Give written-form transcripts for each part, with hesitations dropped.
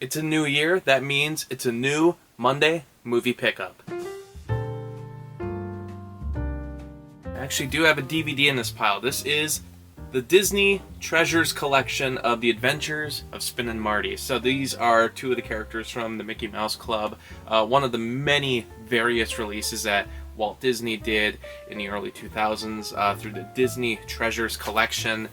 It's a new year. That means it's a new Monday movie pickup. I actually do have a DVD in this pile. This is the Disney Treasures collection of The Adventures of Spin and Marty. So these are two of the characters from the Mickey Mouse Club, one of the many various releases that Walt Disney did in the early 2000s through the Disney Treasures collection.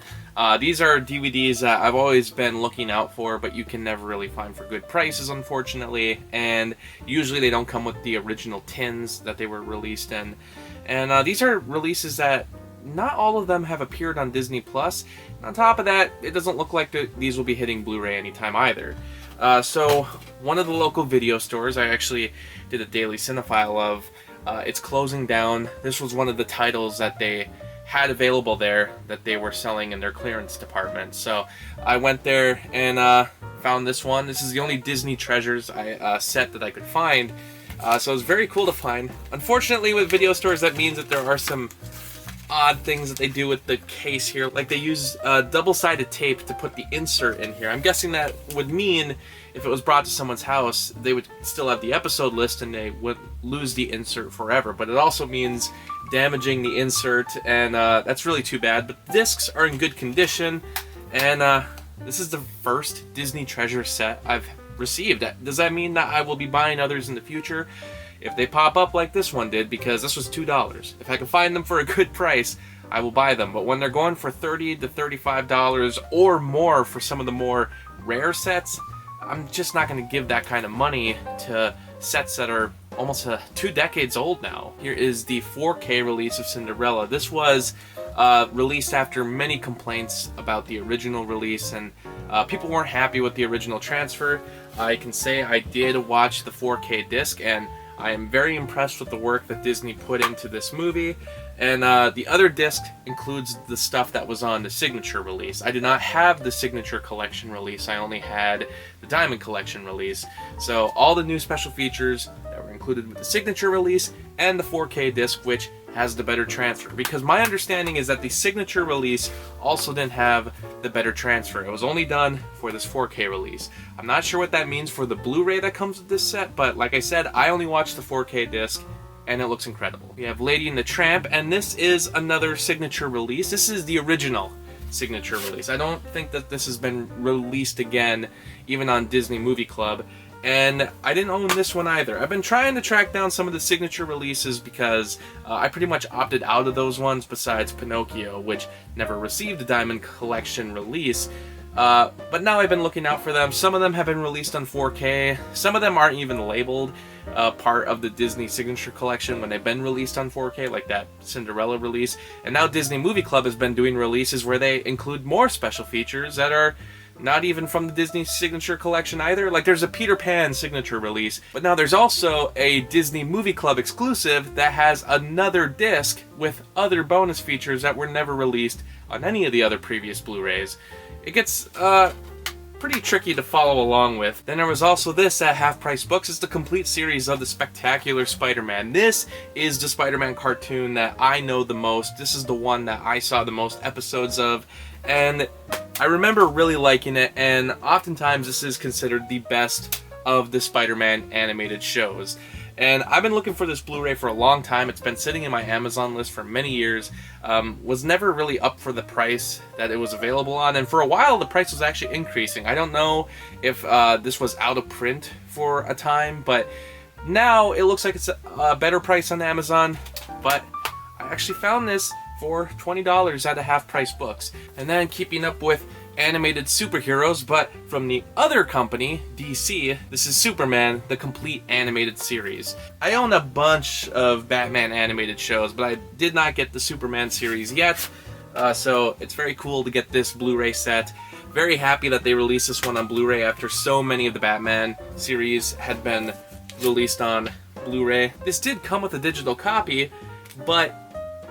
These are DVDs that I've always been looking out for, but you can never really find for good prices, unfortunately, and usually they don't come with the original tins that they were released in. And these are releases that not all of them have appeared on Disney Plus. On top of that, it doesn't look like these will be hitting Blu-ray anytime either. So one of the local video stores I actually did a daily Cinephile of, it's closing down. This was one of the titles that they had available there that they were selling in their clearance department. So I went there and found this one. This is the only Disney Treasures set that I could find. So it was very cool to find. Unfortunately, with video stores, that means that there are some odd things that they do with the case here. Like they use double-sided tape to put the insert in here. I'm guessing that would mean if it was brought to someone's house, they would still have the episode list and they would lose the insert forever. But it also means damaging the insert, and that's really too bad. But the discs are in good condition, and this is the first Disney Treasure set I've received. Does that mean that I will be buying others in the future if they pop up like this one did? Because this was $2. If I can find them for a good price, I will buy them. But when they're going for $30 to $35 or more for some of the more rare sets, I'm just not going to give that kind of money to sets that are almost 2 decades old now. Here is the 4K release of Cinderella. This was released after many complaints about the original release, and people weren't happy with the original transfer. I can say I did watch the 4K disc, and I am very impressed with the work that Disney put into this movie. And the other disc includes the stuff that was on the Signature release. I did not have the Signature Collection release. I only had the Diamond Collection release. So all the new special features that were included with the Signature release and the 4K disc, which has the better transfer. Because my understanding is that the Signature release also didn't have the better transfer. It was only done for this 4K release. I'm not sure what that means for the Blu-ray that comes with this set, but like I said, I only watched the 4K disc, and it looks incredible. We have Lady and the Tramp, and this is another Signature release. This is the original Signature release. I don't think that this has been released again, even on Disney Movie Club, and I didn't own this one either. I've been trying to track down some of the Signature releases because I pretty much opted out of those ones besides Pinocchio, which never received a Diamond Collection release. But now I've been looking out for them. Some of them have been released on 4K. Some of them aren't even labeled part of the Disney Signature Collection when they've been released on 4K, like that Cinderella release. And now Disney Movie Club has been doing releases where they include more special features that are not even from the Disney Signature Collection either. Like there's a Peter Pan Signature release, but now there's also a Disney Movie Club exclusive that has another disc with other bonus features that were never released on any of the other previous Blu-rays. It gets pretty tricky to follow along with. Then there was also this at Half Price Books. It's the complete series of the Spectacular Spiderman. This is the Spider-Man cartoon that I know the most. This is the one that I saw the most episodes of, and I remember really liking it, and oftentimes this is considered the best of the Spider-Man animated shows. And I've been looking for this Blu-ray for a long time. It's been sitting in my Amazon list for many years. Was never really up for the price that it was available on, and for a while the price was actually increasing. I don't know if this was out of print for a time, but now it looks like it's a better price on Amazon. But I actually found this for $20 at a Half Price Books. And then keeping up with animated superheroes, but from the other company, DC, this is Superman, the complete animated series. I own a bunch of Batman animated shows, but I did not get the Superman series yet, so it's very cool to get this Blu-ray set. Very happy that they released this one on Blu-ray after so many of the Batman series had been released on Blu-ray. This did come with a digital copy, but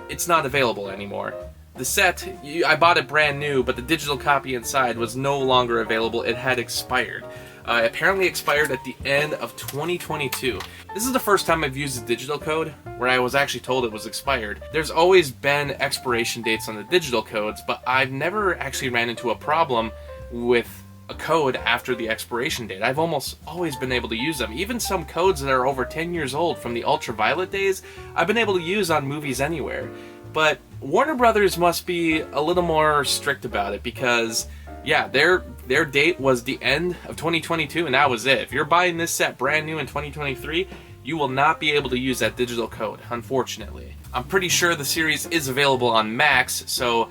it's not available anymore. The set, I bought it brand new, but the digital copy inside was no longer available. It had expired. Apparently expired at the end of 2022. This is the first time I've used a digital code where I was actually told it was expired. There's always been expiration dates on the digital codes, but I've never actually ran into a problem with a code after the expiration date. I've almost always been able to use them. Even some codes that are over 10 years old from the ultraviolet days, I've been able to use on Movies Anywhere. But Warner Brothers must be a little more strict about it because, yeah, their date was the end of 2022 and that was it. If you're buying this set brand new in 2023, you will not be able to use that digital code, unfortunately. I'm pretty sure the series is available on Max, so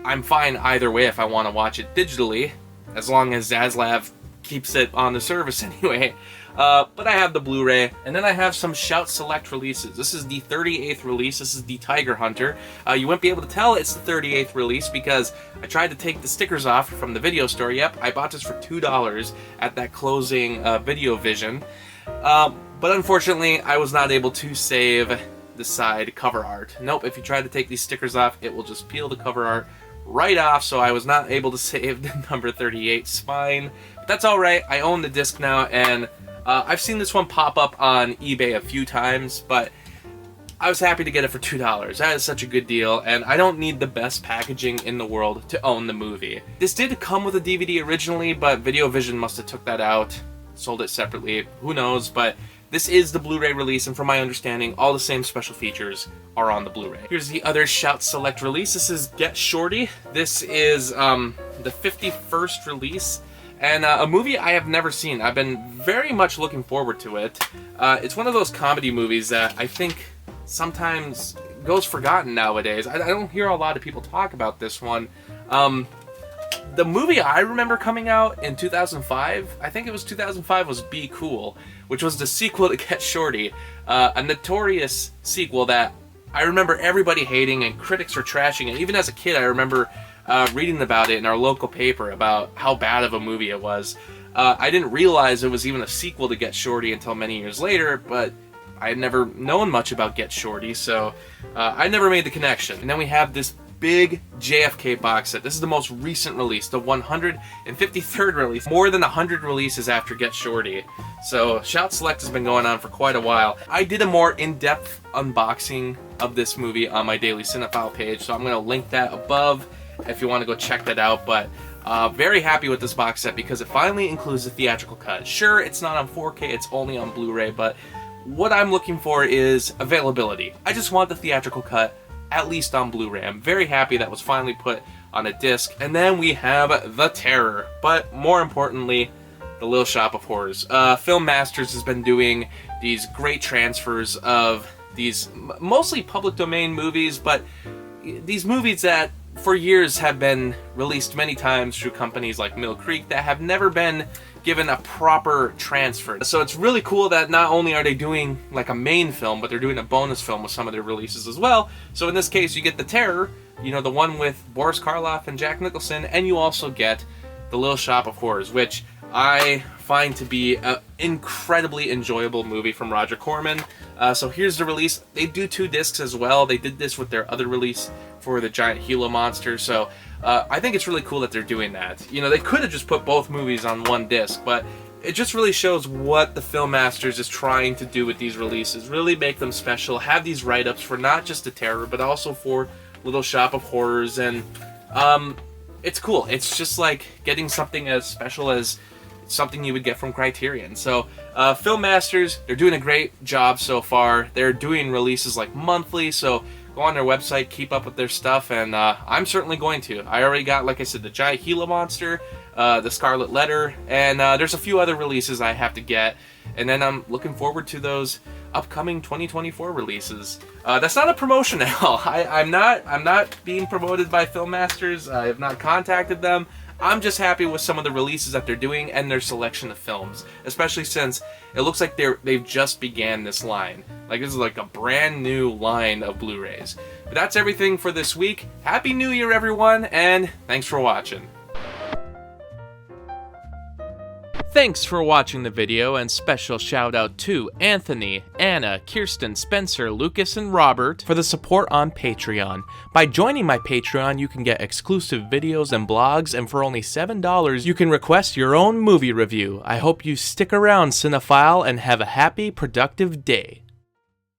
I'm fine either way if I want to watch it digitally, as long as Zaslav keeps it on the service anyway. But I have the Blu-ray, and then I have some Shout Select releases. This is the 38th release. This is the Tiger Hunter. You wouldn't be able to tell it's the 38th release because I tried to take the stickers off from the video store. Yep, I bought this for $2 at that closing Video Vision. But unfortunately, I was not able to save the side cover art. Nope, if you try to take these stickers off, it will just peel the cover art right off, so I was not able to save the number 38 spine. But that's alright, I own the disc now, and I've seen this one pop up on eBay a few times, but I was happy to get it for $2. That is such a good deal, and I don't need the best packaging in the world to own the movie. This did come with a DVD originally, but Video Vision must have took that out, sold it separately, who knows, but this is the Blu-ray release, and from my understanding, all the same special features are on the Blu-ray. Here's the other Shout Select release. This is Get Shorty. This is the 51st release, and a movie I have never seen. I've been very much looking forward to it. It's one of those comedy movies that I think sometimes goes forgotten nowadays. I don't hear a lot of people talk about this one. The movie I remember coming out in 2005, I think it was 2005, was Be Cool, which was the sequel to Get Shorty, a notorious sequel that I remember everybody hating and critics were trashing it. Even as a kid, I remember reading about it in our local paper about how bad of a movie it was. I didn't realize it was even a sequel to Get Shorty until many years later, but I had never known much about Get Shorty, so I never made the connection. And then we have this big JFK box set. This is the most recent release, the 153rd release. More than 100 releases after Get Shorty. So Shout Select has been going on for quite a while. I did a more in-depth unboxing of this movie on my Daily Cinephile page, so I'm going to link that above if you want to go check that out. But very happy with this box set because it finally includes the theatrical cut. Sure, it's not on 4K, it's only on Blu-ray, but what I'm looking for is availability. I just want the theatrical cut at least on Blu-ray. I'm very happy that was finally put on a disc. And then we have The Terror, but more importantly, The Little Shop of Horrors. Film Masters has been doing these great transfers of these mostly public domain movies, but these movies that for years have been released many times through companies like Mill Creek that have never been given a proper transfer. So it's really cool that not only are they doing like a main film, but they're doing a bonus film with some of their releases as well. So in this case, you get The Terror, you know, the one with Boris Karloff and Jack Nicholson, and you also get The Little Shop of Horrors, which I find to be an incredibly enjoyable movie from Roger Corman. So here's the release. They do 2 discs as well. They did this with their other release for the giant Gila monster. So I think it's really cool that they're doing that. You know, they could have just put both movies on one disc, but it just really shows what the Film Masters is trying to do with these releases. Really make them special. Have these write-ups for not just The Terror, but also for Little Shop of Horrors. And it's cool. It's just like getting something as special as something you would get from Criterion. So Film Masters, they're doing a great job so far. They're doing releases like monthly, so go on their website, keep up with their stuff, and I'm certainly going to. I already got, like I said, the giant Gila monster, the Scarlet Letter, and there's a few other releases I have to get, and then I'm looking forward to those upcoming 2024 releases. That's not a promotion at all. I'm not being promoted by Film Masters. I have not contacted them. I'm just happy with some of the releases that they're doing and their selection of films, especially since it looks like they've just began this line. Like, this is like a brand new line of Blu-rays. But that's everything for this week. Happy New Year, everyone, and thanks for watching. Thanks for watching the video, and special shout out to Anthony, Anna, Kirsten, Spencer, Lucas, and Robert for the support on Patreon. By joining my Patreon, you can get exclusive videos and blogs, and for only $7, you can request your own movie review. I hope you stick around, Cinephile, and have a happy, productive day.